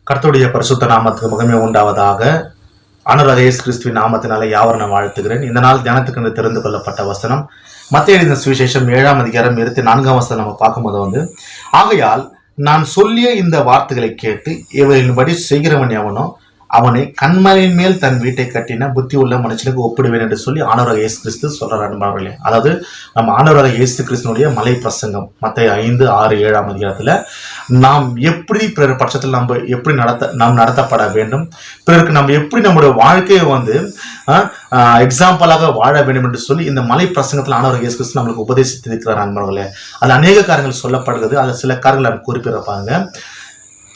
கர்த்தருடைய பரிசுத்த நாமத்துக்கு மகிமை உண்டாவதாக. ஆண்டவராகிய இயேசு கிறிஸ்துவின் நாமத்தினாலே யாவரை நான் வாழ்த்துகிறேன். இந்த நாள் தியானத்துக்கு தெரிந்து கொள்ளப்பட்ட வசனம் மத்தேயு எழுதின சுவிசேஷம் 7ஆம் அதிகாரம் 24ஆம் வசனம் நம்ம பார்க்கும்போது ஆகையால் நான் சொல்லிய இந்த வார்த்தைகளை கேட்டு இவைகளின்படி செய்கிறவன் எவனோ அவனை கண்மலையின் மேல் தன் வீட்டை கட்டின புத்தி உள்ள மனுஷனுக்கு ஒப்பிடுவேன் என்று சொல்லி ஆண்டவராகிய இயேசு கிறிஸ்து சொல்றார் அன்பார்களே. அதாவது நம்ம ஆண்டவராகிய இயேசு கிறிஸ்துனுடைய மலை பிரசங்கம் மத்தேயு 5, 6, 7ஆம் அதிகாரத்துல நாம் எப்படி பிறர் பட்சத்தில் எப்படி நாம் நடத்தப்பட வேண்டும், பிறருக்கு நம்ம எப்படி நம்முடைய வாழ்க்கையை எக்ஸாம்பிளாக வாழ வேண்டும் என்று சொல்லி இந்த மலை பிரசங்கத்தில் ஆண்டவராகிய இயேசு கிறிஸ்து நம்மளுக்கு உபதேசித்திருக்கிறார் அன்பார்களே. அது அநேக காரியங்கள் சொல்லப்படுகிறது. அதில் சில காரியங்கள் நான் குறிப்பிடப்பாங்க.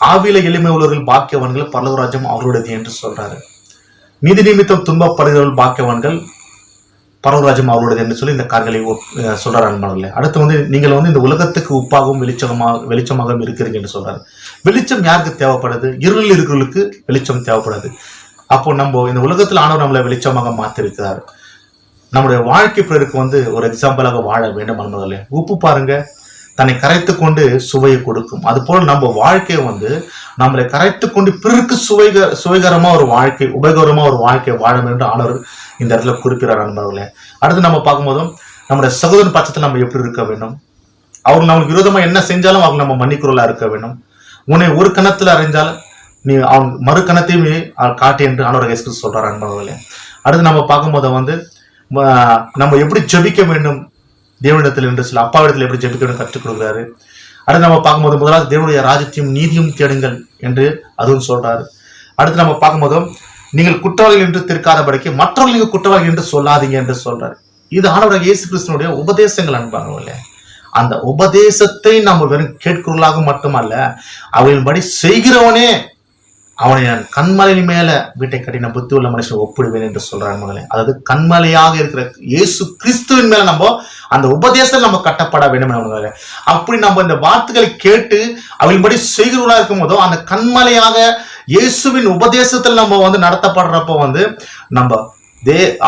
ஆவியில எளிமை உள்ளவர்கள் பாக்கியவான்கள், பரலோக ராஜ்யம் அவர்களுடையது என்று சொல்றாரு. நீதி நிமித்தம் துன்பப்படுகிறவர்கள் பாக்கியவான்கள், பரலோக ராஜ்யம் அவர்களுடையது என்று சொல்லி இந்த காரியங்களை சொல்றாரு அன்பார்களே. அடுத்து நீங்கள் இந்த உலகத்துக்கு உப்பாகவும் வெளிச்சமாகவும் இருக்கிறீங்க என்று சொல்றாரு. வெளிச்சம் யாருக்கு தேவைப்படுது? இருளில் இருக்கிறவர்களுக்கு வெளிச்சம் தேவைப்படுது. அப்போ நம்ம இந்த உலகத்தில் ஆனவர் நம்மளை வெளிச்சமாக மாத்திருக்கிறார். நம்முடைய வாழ்க்கை பிறருக்கு ஒரு எக்ஸாம்பிளாக வாழ வேண்டும் அன்பார்களே. உப்பு பாருங்க, தன்னை கரைத்து கொண்டு சுவையை கொடுக்கும். அது போல நம்ம வாழ்க்கையை நம்மளை கரைத்து கொண்டு பிறருக்கு சுவைகரமா ஒரு வாழ்க்கை, உபயோகரமா ஒரு வாழ்க்கை வாழ வேண்டும் ஆண்டவர் இந்த இடத்துல குறிப்பிடார் நண்பர்களே. அடுத்து நம்ம பார்க்கும்போதும் நம்முடைய சகோதரன் பட்சத்தில் நம்ம எப்படி இருக்க வேண்டும், அவங்க நமக்கு விரோதமா என்ன செஞ்சாலும் அவங்க நம்ம மன்னிக்குறலா இருக்க வேண்டும். உன்னை ஒரு கணத்துல அறிஞ்சாலும் நீ அவங்க மறு கணத்தையுமே காட்டு என்று ஆண்டவர் இயேசு கிறிஸ்து சொல்றார் நண்பர்களே. அடுத்து நம்ம பார்க்கும்போது நம்ம எப்படி ஜெபிக்க வேண்டும் தேவனிடத்தில் என்று சொல்ல அப்பாவிடத்தில் எப்படி ஜெபிக்கணும் கற்றுக் கொடுக்குறாரு. அடுத்து நம்ம பார்க்கும்போது முதலாவது தேவனுடைய ராஜ்யத்தையும் நீதியும் தேடுங்கள் என்று அதுவும் சொல்றாரு. அடுத்து நம்ம பார்க்கும்போதும் நீங்கள் குற்றவாளிகள் என்று திருக்காதபடிக்கு மற்றவர்கள் நீங்கள் குற்றவாளிகள் என்று சொல்லாதீங்க என்று சொல்றாரு. இது ஆண்டவர் இயேசு கிறிஸ்துனுடைய உபதேசங்கள் அன்பானவர்களே. அந்த உபதேசத்தை நம்ம வெறும் கேட்கிறவர்களாக மட்டுமல்ல, அவர்களின்படி செய்கிறவனே அவனை நான் கண்மலையின் மேல வீட்டை கட்டின புத்தி உள்ள மனுஷன் ஒப்பிடுவேன் என்று சொல்றாங்க மகளே. அதாவது கண்மலையாக இருக்கிற இயேசு கிறிஸ்துவின் மேல நம்ம அந்த உபதேசம் நம்ம கட்டப்பட வேண்டும். அப்படி நம்ம இந்த வார்த்தைகளை கேட்டு அவளின்படி செய்கிறவர்களா இருக்கும் போதோ அந்த கண்மலையாக இயேசுவின் உபதேசத்தில் நம்ம நடத்தப்படுறப்போ நம்ம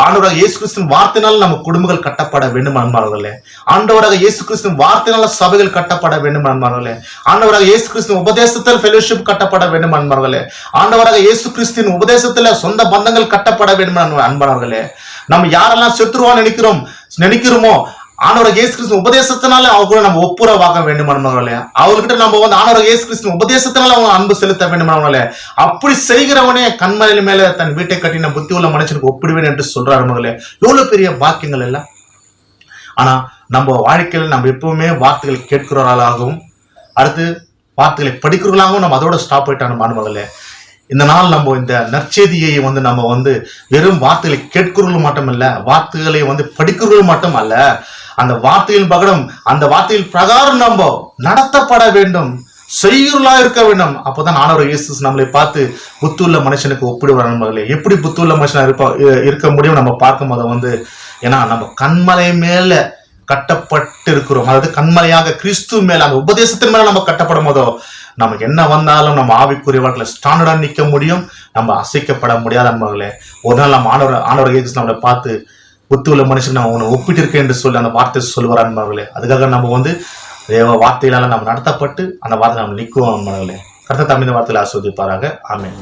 ஆண்டவராக இயேசு கிறிஸ்துவின் வார்த்தையினால் நம்ம குடும்பங்கள் கட்டப்பட வேண்டும் அன்பார்களே. ஆண்டவராக இயேசு கிறிஸ்துவின் வார்த்தையினால சபைகள் கட்டப்பட வேண்டும் அன்பார்களே. ஆண்டவராக இயேசு கிறிஸ்துவின் உபதேசத்தில் ஃபெலோஷிப் கட்டப்பட வேண்டும் அன்பார்களே. ஆண்டவராக இயேசு கிறிஸ்துவின் உபதேசத்துல சொந்த பந்தங்கள் கட்டப்பட வேண்டும் அன்பார்களே. நம்ம யாரெல்லாம் செத்துருவான்னு நினைக்கிறோமோ ஆண்டவராக இயேசு கிறிஸ்து உபதேசத்தினால அவங்க கூட நம்ம ஒப்புரவாக வேண்டும் அன்பார்களே. அவர்கிட்ட நம்ம ஆண்டவராக இயேசு கிறிஸ்து உபதேசத்தினால அவங்க அன்பு செலுத்த வேண்டும் அன்பார்களே. அப்படி செய்கிறவனே கண்மலையின் மேல தன் வீட்டை கட்டின புத்தி உள்ள மனுஷனுக்கு ஒப்பிடுவேன் என்று சொல்றாரு மகளே. எவ்வளவு பெரிய வாக்கியங்கள் எல்லாம். ஆனா நம்ம வாழ்க்கையில் நம்ம எப்பவுமே வார்த்தைகளை கேட்கிறவர்களாகவும் அடுத்து வார்த்தைகளை படிக்கிறவர்களாகவும் நம்ம அதோட ஸ்டாப் ஆயிட்டான மகளே. இந்த நாள் நம்ம இந்த நற்செய்தியை நம்ம வெறும் வார்த்தைகளை கேட்கிறவர்கள் மட்டுமல்ல, வார்த்தைகளை படிக்கிறவர்கள் மட்டும் அல்ல, அந்த வார்த்தையின் பகடம் அந்த வார்த்தையின் பிரகாரம் நம்ம நடத்தப்பட வேண்டும், செய்யுள்ளா இருக்க வேண்டும். அப்போதான் ஆண்டவர் இயேசு நம்மளை பார்த்து புத்துள்ள மனுஷனுக்கு ஒப்பிடுவார் நண்பர்களே. எப்படி புத்துள்ள மனுஷனா இருக்க முடியும் நம்ம பார்க்கும் போது ஏன்னா நம்ம கண்மலை மேல கட்டப்பட்டு இருக்கிறோம். அதாவது கண்மலையாக கிறிஸ்து மேல அந்த உபதேசத்தின் மேல நம்ம கட்டப்படும் போதோ நமக்கு என்ன வந்தாலும் நம்ம ஆவிக்குரிய வாழ்க்கையில ஸ்டாண்டர்டா நிற்க முடியும், நம்ம அசைக்கப்பட முடியாத நண்பர்களே. ஒரு நாள் நம்ம ஆண்டவர் இயேசு நம்மளை பார்த்து புத்தி உள்ள மனுஷன் நான் உன்னை ஒப்பிட்டு இருக்கேன் என்று சொல்லி அந்த வார்த்தை சொல்லுவார் அன்பார்களே. அதுக்காக நம்ம தேவ வார்த்தையினால நம்ம நடத்தப்பட்டு அந்த வார்த்தை நம்ம நிற்கும் அன்பார்களே. கர்த்தர் தம்மை இந்த வார்த்தையில ஆசீர்வதிப்பாராக. ஆமென்.